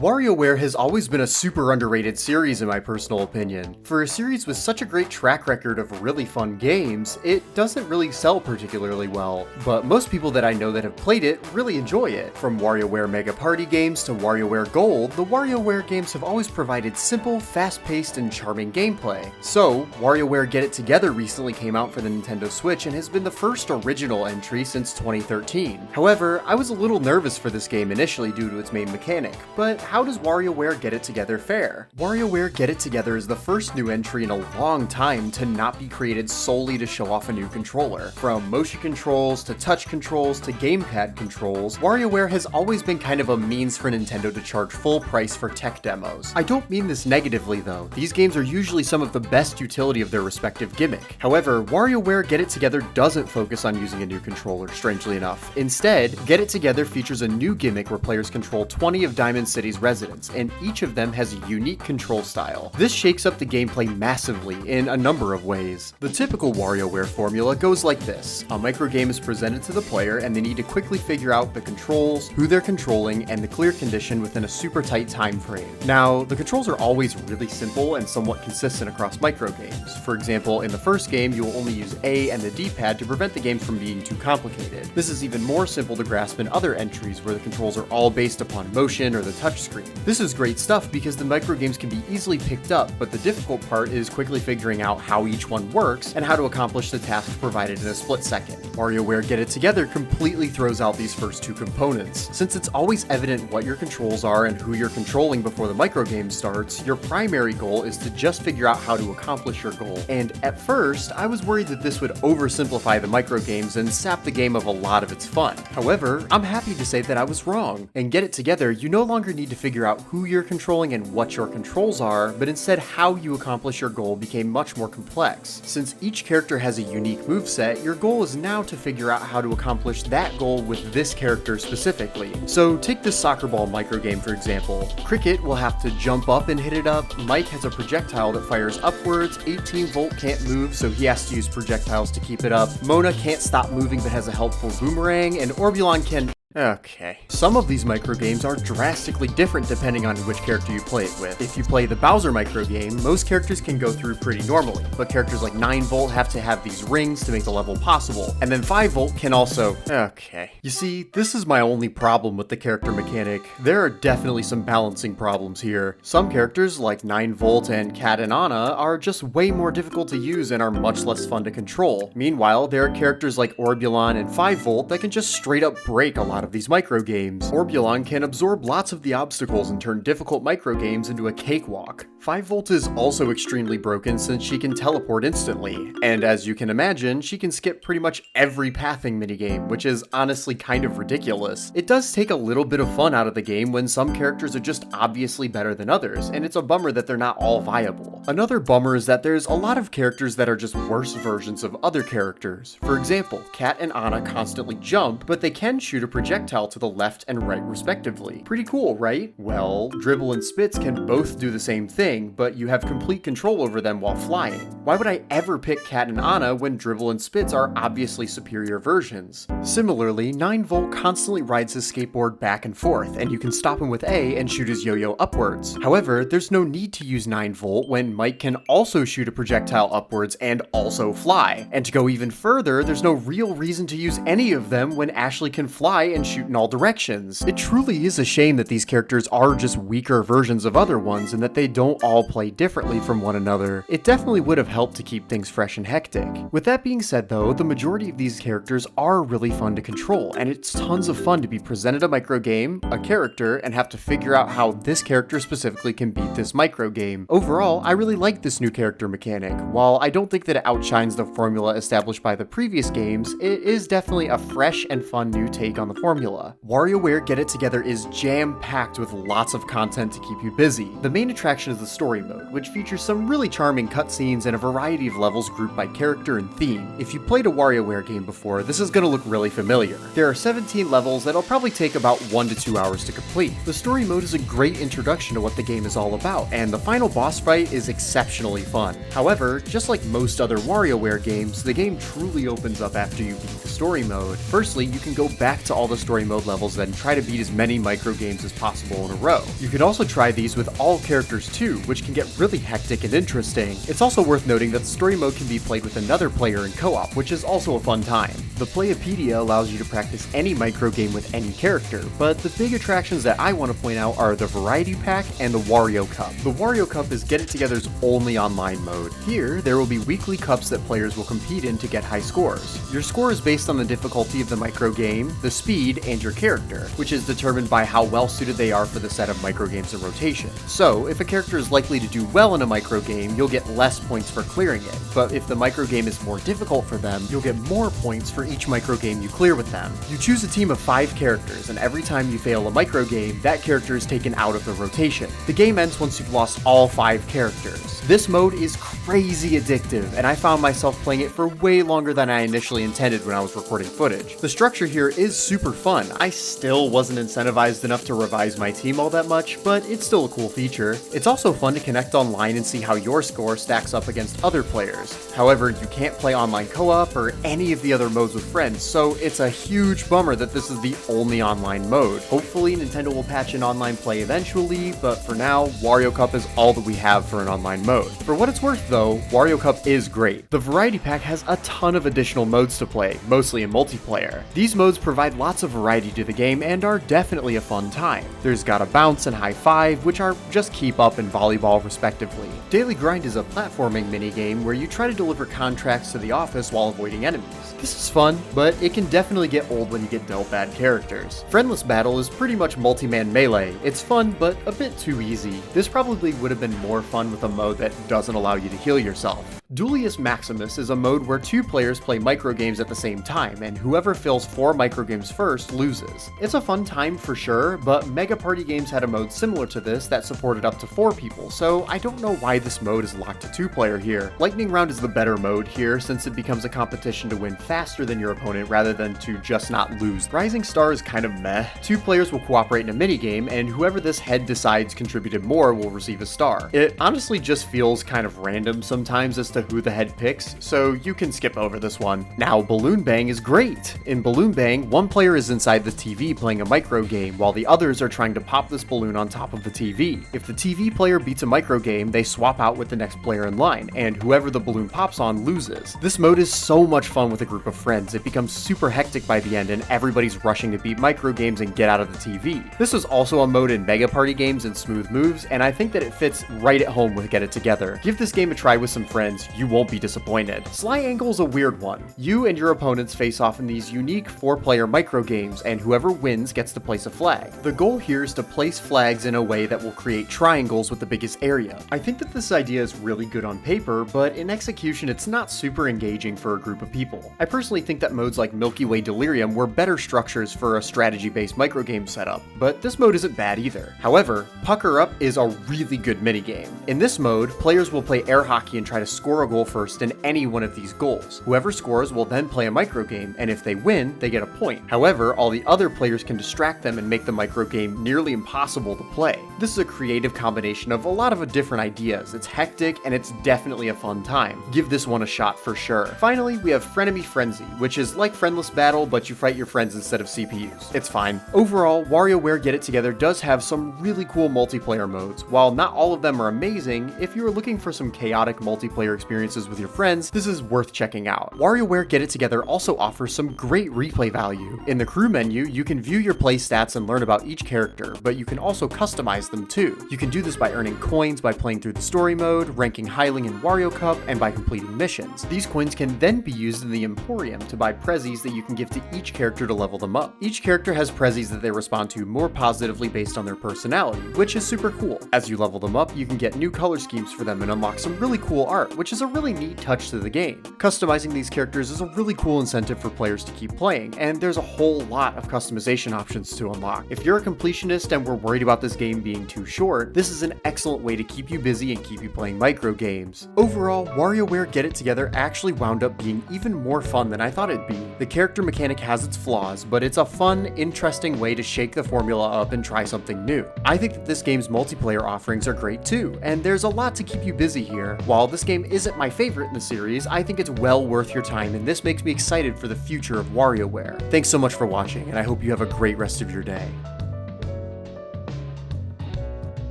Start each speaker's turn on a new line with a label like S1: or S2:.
S1: WarioWare has always been a super underrated series in my personal opinion. For a series with such a great track record of really fun games, it doesn't really sell particularly well, but most people that I know that have played it really enjoy it. From WarioWare Mega Party games to WarioWare Gold, the WarioWare games have always provided simple, fast-paced, and charming gameplay. So, WarioWare Get It Together recently came out for the Nintendo Switch and has been the first original entry since 2013. However, I was a little nervous for this game initially due to its main mechanic, but how does WarioWare Get It Together fare? WarioWare Get It Together is the first new entry in a long time to not be created solely to show off a new controller. From motion controls to touch controls to gamepad controls, WarioWare has always been kind of a means for Nintendo to charge full price for tech demos. I don't mean this negatively though, these games are usually some of the best utility of their respective gimmick. However, WarioWare Get It Together doesn't focus on using a new controller, strangely enough. Instead, Get It Together features a new gimmick where players control 20 of Diamond City's residents, and each of them has a unique control style. This shakes up the gameplay massively in a number of ways. The typical WarioWare formula goes like this. A microgame is presented to the player and they need to quickly figure out the controls, who they're controlling, and the clear condition within a super tight time frame. Now, the controls are always really simple and somewhat consistent across microgames. For example, in the first game, you will only use A and the D-pad to prevent the game from being too complicated. This is even more simple to grasp in other entries where the controls are all based upon motion or the touchscreen. This is great stuff because the microgames can be easily picked up, but the difficult part is quickly figuring out how each one works and how to accomplish the task provided in a split second. WarioWare Get It Together completely throws out these first two components. Since it's always evident what your controls are and who you're controlling before the microgame starts, your primary goal is to just figure out how to accomplish your goal. And at first, I was worried that this would oversimplify the microgames and sap the game of a lot of its fun. However, I'm happy to say that I was wrong. In Get It Together, you no longer need to figure out who you're controlling and what your controls are, but instead how you accomplish your goal became much more complex. Since each character has a unique moveset, your goal is now to figure out how to accomplish that goal with this character specifically. So take this soccer ball microgame for example. Cricket will have to jump up and hit it up, Mike has a projectile that fires upwards, 18 Volt can't move so he has to use projectiles to keep it up, Mona can't stop moving but has a helpful boomerang, and Orbulon can... Okay. Some of these microgames are drastically different depending on which character you play it with. If you play the Bowser microgame, most characters can go through pretty normally, but characters like 9 Volt have to have these rings to make the level possible, and then 5 Volt can also... Okay. You see, this is my only problem with the character mechanic. There are definitely some balancing problems here. Some characters like 9 Volt and Cat and Anna are just way more difficult to use and are much less fun to control. Meanwhile, there are characters like Orbulon and 5 Volt that can just straight up break a lot of these microgames. Orbulon can absorb lots of the obstacles and turn difficult microgames into a cakewalk. 5 Volt is also extremely broken since she can teleport instantly, and as you can imagine, she can skip pretty much every pathing minigame, which is honestly kind of ridiculous. It does take a little bit of fun out of the game when some characters are just obviously better than others, and it's a bummer that they're not all viable. Another bummer is that there's a lot of characters that are just worse versions of other characters. For example, Cat and Anna constantly jump, but they can shoot a projectile to the left and right respectively. Pretty cool, right? Well, Dribble and Spitz can both do the same thing, but you have complete control over them while flying. Why would I ever pick Cat and Anna when Dribble and Spitz are obviously superior versions? Similarly, 9 Volt constantly rides his skateboard back and forth, and you can stop him with A and shoot his yo-yo upwards. However, there's no need to use 9 Volt when Mike can also shoot a projectile upwards and also fly. And to go even further, there's no real reason to use any of them when Ashley can fly and shoot in all directions. It truly is a shame that these characters are just weaker versions of other ones and that they don't all play differently from one another. It definitely would have helped to keep things fresh and hectic. With that being said though, the majority of these characters are really fun to control, and it's tons of fun to be presented a microgame, a character, and have to figure out how this character specifically can beat this microgame. Overall, I really like this new character mechanic. While I don't think that it outshines the formula established by the previous games, it is definitely a fresh and fun new take on the formula. WarioWare Get It Together is jam-packed with lots of content to keep you busy. The main attraction is the story mode, which features some really charming cutscenes and a variety of levels grouped by character and theme. If you played a WarioWare game before, this is going to look really familiar. There are 17 levels that'll probably take about 1 to 2 hours to complete. The story mode is a great introduction to what the game is all about, and the final boss fight is exceptionally fun. However, just like most other WarioWare games, the game truly opens up after you beat the story mode. Firstly, you can go back to all the story mode levels and try to beat as many micro games as possible in a row. You can also try these with all characters too, which can get really hectic and interesting. It's also worth noting that the story mode can be played with another player in co-op, which is also a fun time. The Playopedia allows you to practice any micro game with any character, but the big attractions that I want to point out are the Variety Pack and the Wario Cup. The Wario Cup is Get-It-Together's only online mode. Here, there will be weekly cups that players will compete in to get high scores. Your score is based on the difficulty of the micro game, the speed, and your character, which is determined by how well suited they are for the set of micro games in rotation. So, if a character is likely to do well in a micro game, you'll get less points for clearing it, but if the micro game is more difficult for them, you'll get more points for each micro game you clear with them. You choose a team of 5 characters, and every time you fail a micro game, that character is taken out of the rotation. The game ends once you've lost all 5 characters. This mode is crazy addictive, and I found myself playing it for way longer than I initially intended when I was recording footage. The structure here is super fun. I still wasn't incentivized enough to revise my team all that much, but it's still a cool feature. It's also fun to connect online and see how your score stacks up against other players. However, you can't play online co-op or any of the other modes with friends, so it's a huge bummer that this is the only online mode. Hopefully Nintendo will patch in online play eventually, but for now, Wario Cup is all that we have for an online mode. For what it's worth though, Wario Cup is great. The Variety Pack has a ton of additional modes to play, mostly in multiplayer. These modes provide lots of variety to the game and are definitely a fun time. There's Gotta Bounce and High Five, which are just Keep Up and Volleyball respectively. Daily Grind is a platforming minigame where you try to deliver contracts to the office while avoiding enemies. This is fun, but it can definitely get old when you get dealt bad characters. Friendless Battle is pretty much multi-man melee. It's fun, but a bit too easy. This probably would have been more fun with a mode that doesn't allow you to heal yourself. Duelius Maximus is a mode where 2 players play microgames at the same time, and whoever fills 4 microgames first loses. It's a fun time for sure, but Mega Party Games had a mode similar to this that supported up to 4 people, so I don't know why this mode is locked to 2-player here. Lightning Round is the better mode here, since it becomes a competition to win faster than your opponent rather than to just not lose. Rising Star is kind of meh. 2 players will cooperate in a minigame, and whoever this head decides contributed more will receive a star. It honestly just feels kind of random sometimes as to who the head picks, so you can skip over this one. Now, Balloon Bang is great. In Balloon Bang, 1 player is inside the TV playing a micro game, while the others are trying to pop this balloon on top of the TV. If the TV player beats a micro game, they swap out with the next player in line, and whoever the balloon pops on loses. This mode is so much fun with a group of friends. It becomes super hectic by the end, and everybody's rushing to beat micro games and get out of the TV. This is also a mode in Mega Party Games and Smooth Moves, and I think that it fits right at home with Get It Together. Give this game a try with some friends, you won't be disappointed. Sly Angle's a weird one. You and your opponents face off in these unique 4-player micro games, and whoever wins gets to place a flag. The goal here is to place flags in a way that will create triangles with the biggest area. I think that this idea is really good on paper, but in execution it's not super engaging for a group of people. I personally think that modes like Milky Way Delirium were better structures for a strategy-based microgame setup, but this mode isn't bad either. However, Pucker Up is a really good minigame. In this mode, players will play air hockey and try to score a goal first in any one of these goals. Whoever scores will then play a microgame, and if they win, they get a point. However, all the other players can distract them and make the microgame nearly impossible to play. This is a creative combination of a lot of different ideas. It's hectic, and it's definitely a fun time. Give this one a shot for sure. Finally, we have Frenemy Frenzy, which is like Friendless Battle, but you fight your friends instead of CPUs. It's fine. Overall, WarioWare Get It Together does have some really cool multiplayer modes. While not all of them are amazing, if you are looking for some chaotic multiplayer experiences with your friends, this is worth checking out. WarioWare Get It Together also offers some great replay value. In the crew menu, you can view your play stats and learn about each character, but you can also customize them too. You can do this by earning coins by playing through the story mode, ranking highly in Wario Cup, and by completing missions. These coins can then be used in the Emporium to buy prezzies that you can give to each character to level them up. Each character has prezzies that they respond to more positively based on their personality, which is super cool. As you level them up, you can get new color schemes for them and unlock some really cool art, which is a really neat touch to the game. Customizing these characters is a really cool incentive for players to keep playing, and there's a whole lot of customization options to unlock. If you're a completionist and were worried about this game being too short, this is an excellent way to keep you busy and keep you playing micro games. Overall, WarioWare Get It Together actually wound up being even more fun than I thought it'd be. The character mechanic has its flaws, but it's a fun, interesting way to shake the formula up and try something new. I think that this game's multiplayer offerings are great too, and there's a lot to keep you busy here. While this game isn't isn't my favorite in the series, I think it's well worth your time, and this makes me excited for the future of WarioWare. Thanks so much for watching, and I hope you have a great rest of your day.